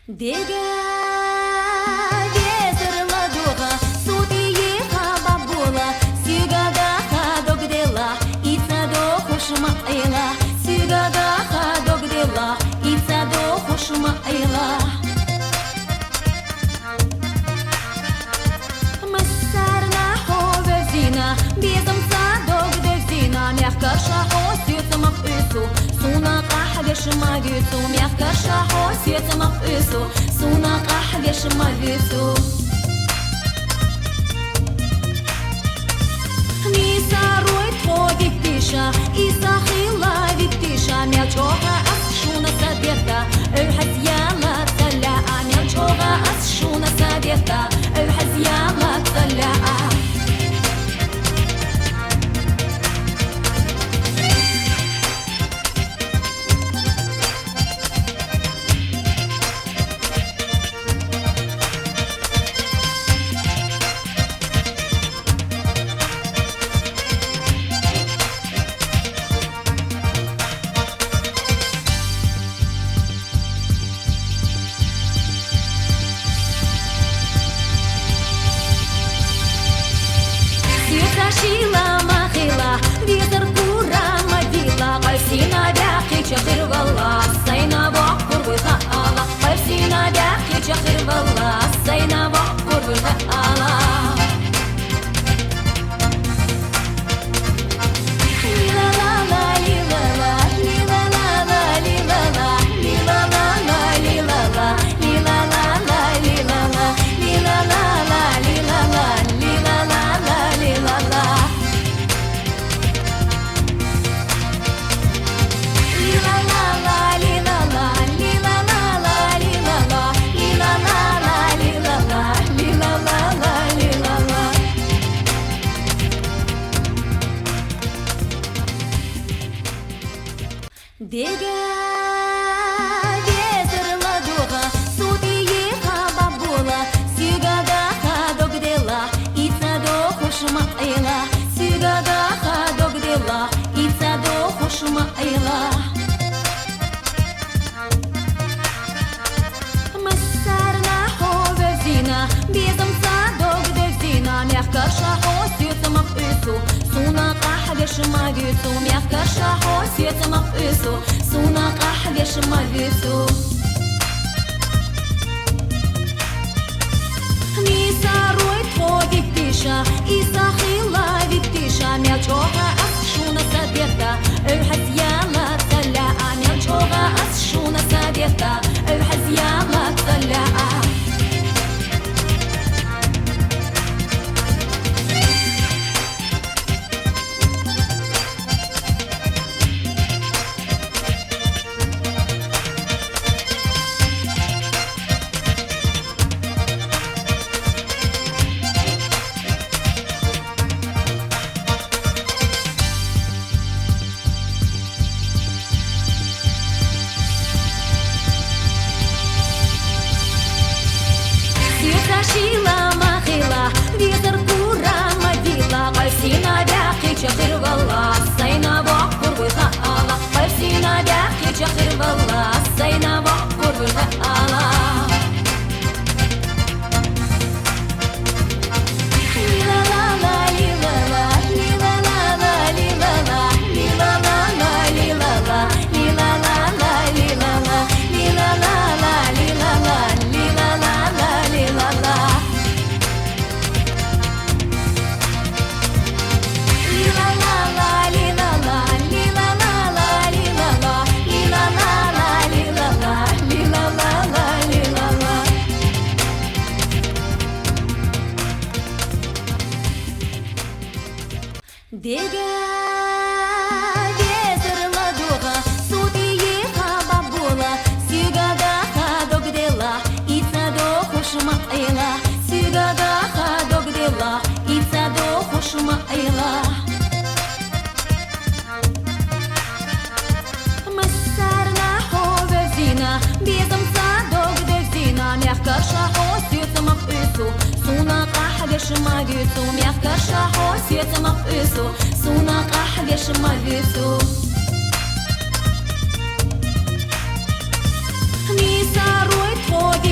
Дега ветер ладога, судьи бабула, сигада догдела, и цадо хушмаила, сигада догдела, и цадо хушмаила. Массарна ховезина, безом цадо гдезина, мягко шахо сердцем ису. Суна кахгеш магису, мягко шахо сердцем ису. Суна кахгеш магису. Мисаруй твои тиша, и сахила витиша, мячога асшуна садета, الحزيامة تلاقى مячога асшуна садета, الحزيامة تلاقى. Шила махила, ветер кура мадила, пальсина бяхи чахырвала, сайна бок курвыха ала, пальсина бяхи чахырвала, сайна бок курвыха ала. Дега ветер ладога, судьи бабула, сигада догдела, и цадо хушмаила, сигада догдела, и цадо хушмаила. Массарна ховезина, безом цадо гдезина, мягко шахо сердцем ису. Суна кахгеш магису, мягко шахо сердцем ису. Суна кахгеш магису. Мисаруй твои тиша, и сахила витиша, мячога асшуна садета, الحزيامة تلاقى, мячога асшуна садета, الحزيامة تلاقى. Шила махила, ветер кура мадила, пальсина бяхи чахырвала, сайна бок курвыха ала, пальсина бяхи чахырвала, сайна бок курвыха ала. Дега ветер ладога, судьи бабула, сигада догдела, и цадо хушмаила, сигада догдела, и цадо хушмаила. Массарна ховезина, безом цадо гдезина, мягко шахо сердцем ису. Суна кахгеш магису, мягко шахо сердцем ису. Суна кахгеш магису. Мисаруй твои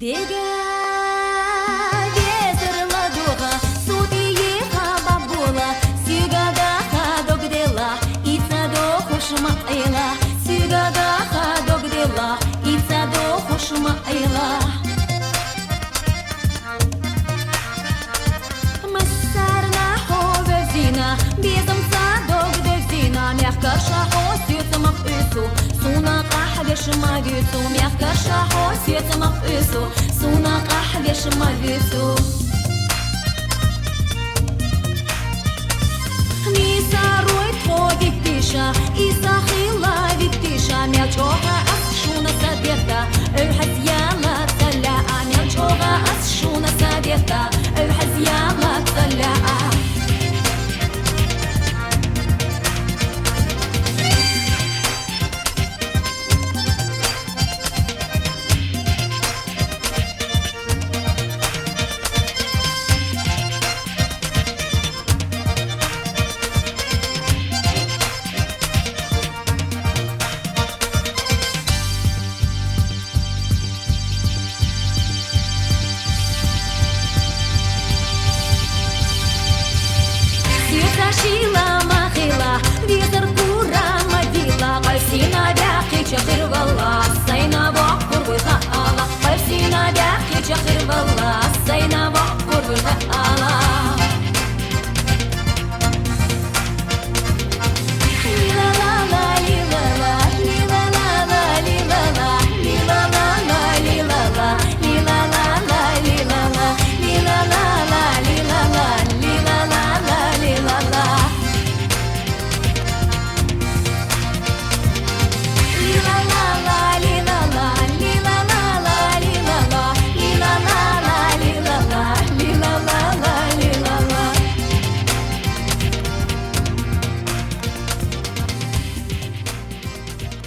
Дега ветерла дуга, сутие хабабула, сигада хадогдела, ицадо хушмаила, сигада хадогдела, ицадо хушмаила. Массарна ховезина, безом садогдезина, мягко шахо сердцем ису, суна кахвеш мавису, мягко шахо сердцем ису, суна кахвеш мавису. Мисарой твои тиша, изахила витиша, мячога асшуна садета, الحزيالة تلاقى ميلجوغا أسشونا سابيتا الحزيالة تلاقى Шила махила, ветер кура мадила, Кайсина бяхи чахирвала, Сайна вакур вихаала, Кайсина бяхи чахирвала, Сайна вакур вихаала.